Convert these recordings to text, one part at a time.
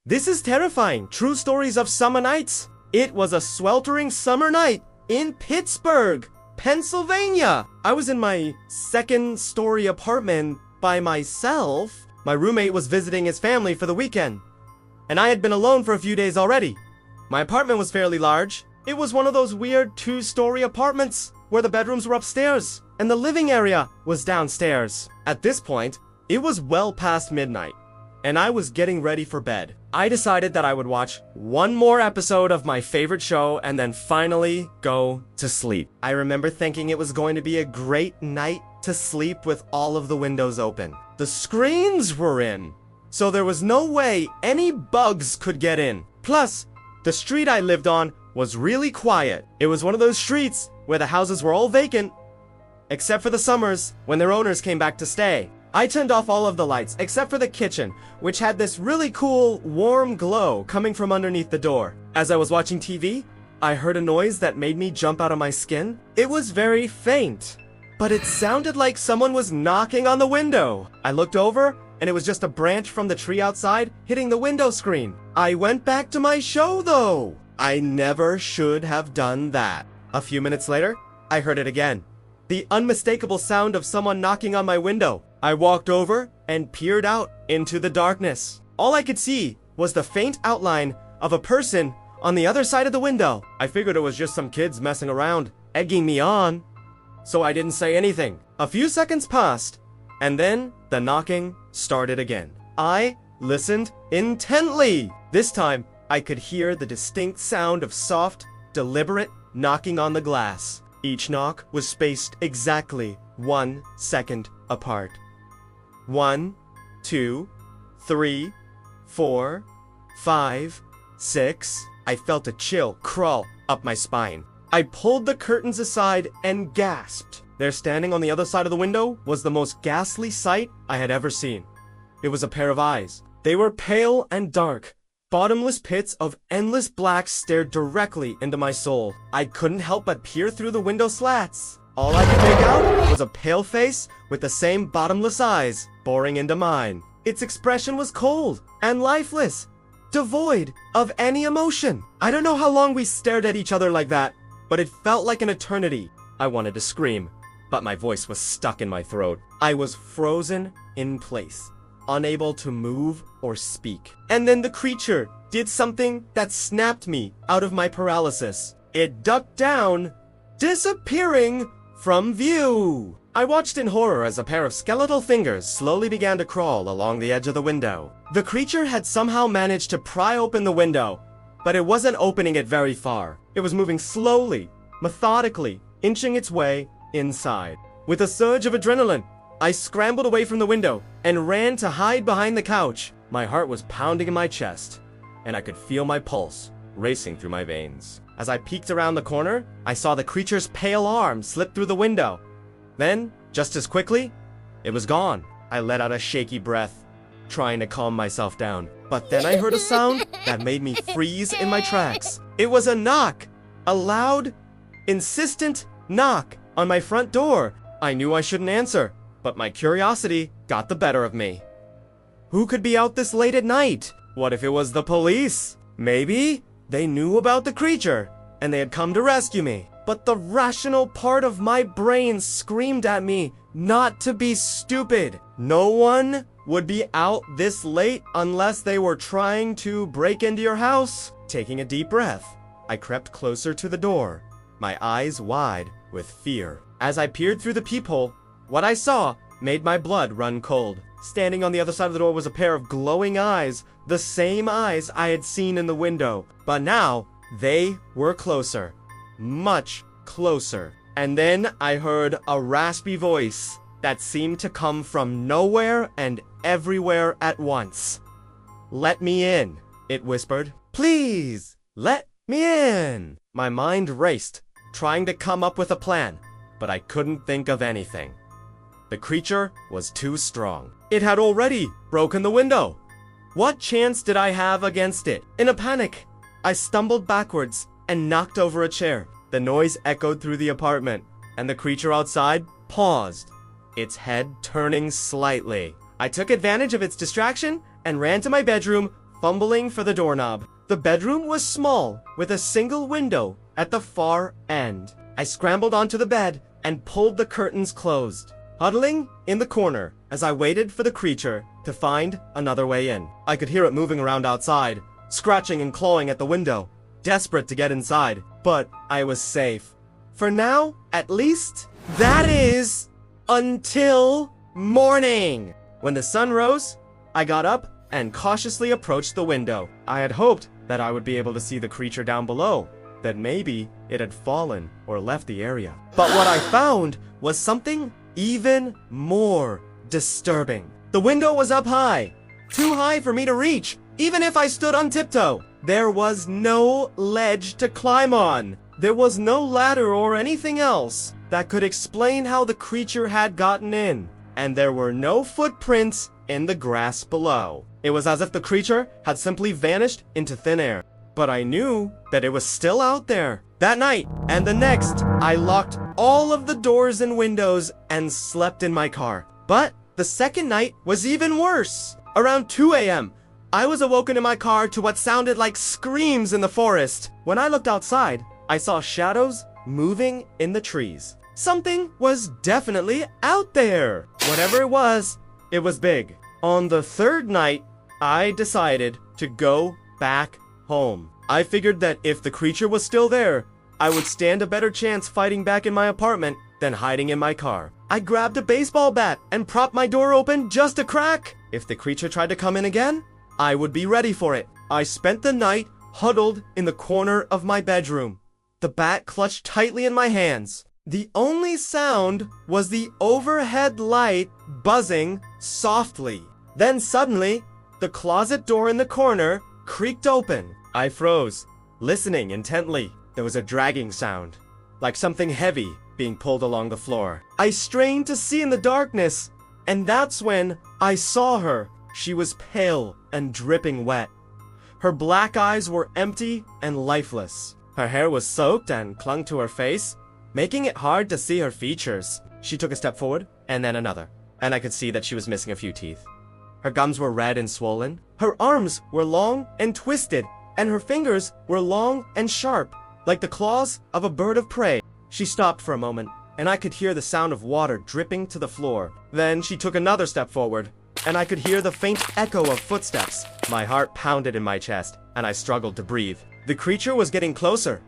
This is terrifying. True stories of summer nights. It was a sweltering summer night in Pittsburgh, Pennsylvania. I was in my second-story apartment by myself. My roommate was visiting his family for the weekend, and I had been alone for a few days already. My apartment was fairly large. It was one of those weird two-story apartments where the bedrooms were upstairs and the living area was downstairs. At this point, it was well past midnight, and I was getting ready for bed. I decided that I would watch one more episode of my favorite show and then finally go to sleep. I remember thinking it was going to be a great night to sleep with all of the windows open. The screens were in, so there was no way any bugs could get in. Plus, the street I lived on was really quiet. It was one of those streets where the houses were all vacant, except for the summers when their owners came back to stay. I turned off all of the lights except for the kitchen, which had this really cool warm glow coming from underneath the door. As I was watching TV, I heard a noise that made me jump out of my skin. It was very faint, but it sounded like someone was knocking on the window. I looked over, and it was just a branch from the tree outside hitting the window screen. I went back to my show, though. I never should have done that. A few minutes later, I heard it again. The unmistakable sound of someone knocking on my window. I walked over and peered out into the darkness. All I could see was the faint outline of a person on the other side of the window. I figured it was just some kids messing around, egging me on, so I didn't say anything. A few seconds passed, and then the knocking started again. I listened intently. This time, I could hear the distinct sound of soft, deliberate knocking on the glass. Each knock was spaced exactly 1 second apart. 1, 2, 3, 4, 5, 6. I felt a chill crawl up my spine. I pulled the curtains aside and gasped. There, standing on the other side of the window, was the most ghastly sight I had ever seen. It was a pair of eyes. They were pale and dark. Bottomless pits of endless black stared directly into my soul. I couldn't help but peer through the window slats. All I could make out was a pale face with the same bottomless eyes boring into mine. Its expression was cold and lifeless, devoid of any emotion. I don't know how long we stared at each other like that, but it felt like an eternity. I wanted to scream, but my voice was stuck in my throat. I was frozen in place, unable to move or speak. And then the creature did something that snapped me out of my paralysis. It ducked down, disappearing from view. I watched in horror as a pair of skeletal fingers slowly began to crawl along the edge of the window. The creature had somehow managed to pry open the window, but it wasn't opening it very far. It was moving slowly, methodically, inching its way inside. With a surge of adrenaline, I scrambled away from the window and ran to hide behind the couch. My heart was pounding in my chest, and I could feel my pulse racing through my veins. As I peeked around the corner, I saw the creature's pale arm slip through the window. Then, just as quickly, it was gone. I let out a shaky breath, trying to calm myself down. But then I heard a sound that made me freeze in my tracks. It was a knock, a loud, insistent knock on my front door. I knew I shouldn't answer, but my curiosity got the better of me. Who could be out this late at night? What if it was the police? Maybe they knew about the creature, and they had come to rescue me. But the rational part of my brain screamed at me not to be stupid. No one would be out this late unless they were trying to break into your house. Taking a deep breath, I crept closer to the door, my eyes wide with fear. As I peered through the peephole, what I saw made my blood run cold. Standing on the other side of the door was a pair of glowing eyes, the same eyes I had seen in the window. But now, they were closer. Much closer. And then I heard a raspy voice that seemed to come from nowhere and everywhere at once. "Let me in," it whispered. "Please, let me in." My mind raced, trying to come up with a plan, but I couldn't think of anything. The creature was too strong. It had already broken the window. What chance did I have against it? In a panic, I stumbled backwards and knocked over a chair. The noise echoed through the apartment, and the creature outside paused, its head turning slightly. I took advantage of its distraction and ran to my bedroom, fumbling for the doorknob. The bedroom was small, with a single window at the far end. I scrambled onto the bed and pulled the curtains closed, huddling in the corner as I waited for the creature to find another way in. I could hear it moving around outside, scratching and clawing at the window, desperate to get inside, but I was safe. For now, at least. That is, until morning. When the sun rose, I got up and cautiously approached the window. I had hoped that I would be able to see the creature down below, that maybe it had fallen or left the area. But what I found was something even more disturbing. The window was up high, too high for me to reach, even if I stood on tiptoe. There was no ledge to climb on. There was no ladder or anything else that could explain how the creature had gotten in. And there were no footprints in the grass below. It was as if the creature had simply vanished into thin air. But I knew that it was still out there. That night and the next, I locked all of the doors and windows and slept in my car. But the second night was even worse. Around 2 a.m., I was awoken in my car to what sounded like screams in the forest. When I looked outside, I saw shadows moving in the trees. Something was definitely out there. Whatever it was big. On the third night, I decided to go back home. I figured that if the creature was still there, I would stand a better chance fighting back in my apartment than hiding in my car. I grabbed a baseball bat and propped my door open just a crack. If the creature tried to come in again, I would be ready for it. I spent the night huddled in the corner of my bedroom, the bat clutched tightly in my hands. The only sound was the overhead light buzzing softly. Then suddenly, the closet door in the corner creaked open. I froze, listening intently. There was a dragging sound, like something heavy being pulled along the floor. I strained to see in the darkness, and that's when I saw her. She was pale and dripping wet. Her black eyes were empty and lifeless. Her hair was soaked and clung to her face, making it hard to see her features. She took a step forward, and then another, and I could see that she was missing a few teeth. Her gums were red and swollen. Her arms were long and twisted, and her fingers were long and sharp, like the claws of a bird of prey. She stopped for a moment, and I could hear the sound of water dripping to the floor. Then she took another step forward, and I could hear the faint echo of footsteps. My heart pounded in my chest, and I struggled to breathe. The creature was getting closer,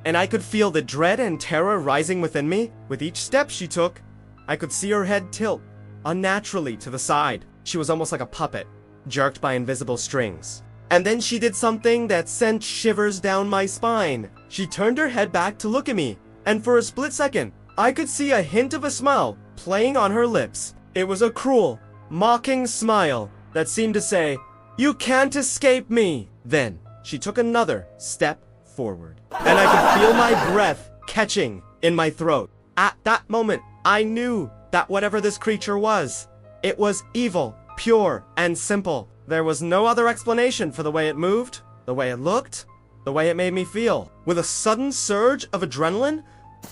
and I could feel the dread and terror rising within me. With each step she took, I could see her head tilt unnaturally to the side. She was almost like a puppet, jerked by invisible strings. And then she did something that sent shivers down my spine. She turned her head back to look at me, and for a split second, I could see a hint of a smile playing on her lips. It was a cruel, mocking smile that seemed to say, "You can't escape me." Then she took another step forward, and I could feel my breath catching in my throat. At that moment, I knew that whatever this creature was, it was evil, pure, and simple. There was no other explanation for the way it moved, the way it looked, the way it made me feel. With a sudden surge of adrenaline,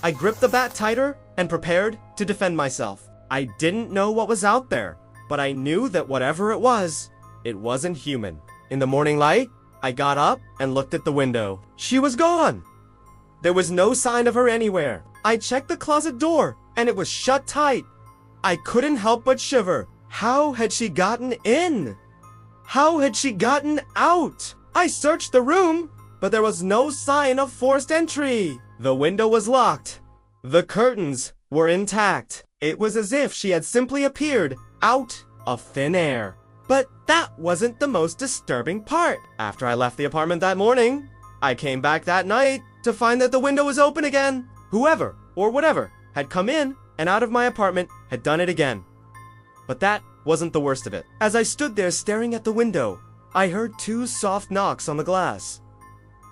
I gripped the bat tighter and prepared to defend myself. I didn't know what was out there, but I knew that whatever it wasn't human. In the morning light, I got up and looked at the window. She was gone. There was no sign of her anywhere. I checked the closet door, and it was shut tight. I couldn't help but shiver. How had she gotten in? How had she gotten out? I searched the room, but there was no sign of forced entry. The window was locked. The curtains were intact. It was as if she had simply appeared out of thin air. But that wasn't the most disturbing part. After I left the apartment that morning, I came back that night to find that the window was open again. Whoever or whatever had come in and out of my apartment had done it again. But that wasn't the worst of it. As I stood there staring at the window, I heard 2 soft knocks on the glass.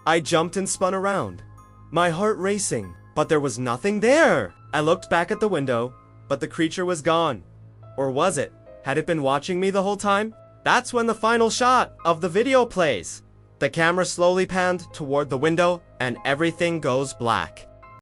I jumped and spun around, my heart racing, but there was nothing there. I looked back at the window, but the creature was gone. Or was it? Had it been watching me the whole time? That's when the final shot of the video plays. The camera slowly panned toward the window, and everything goes black.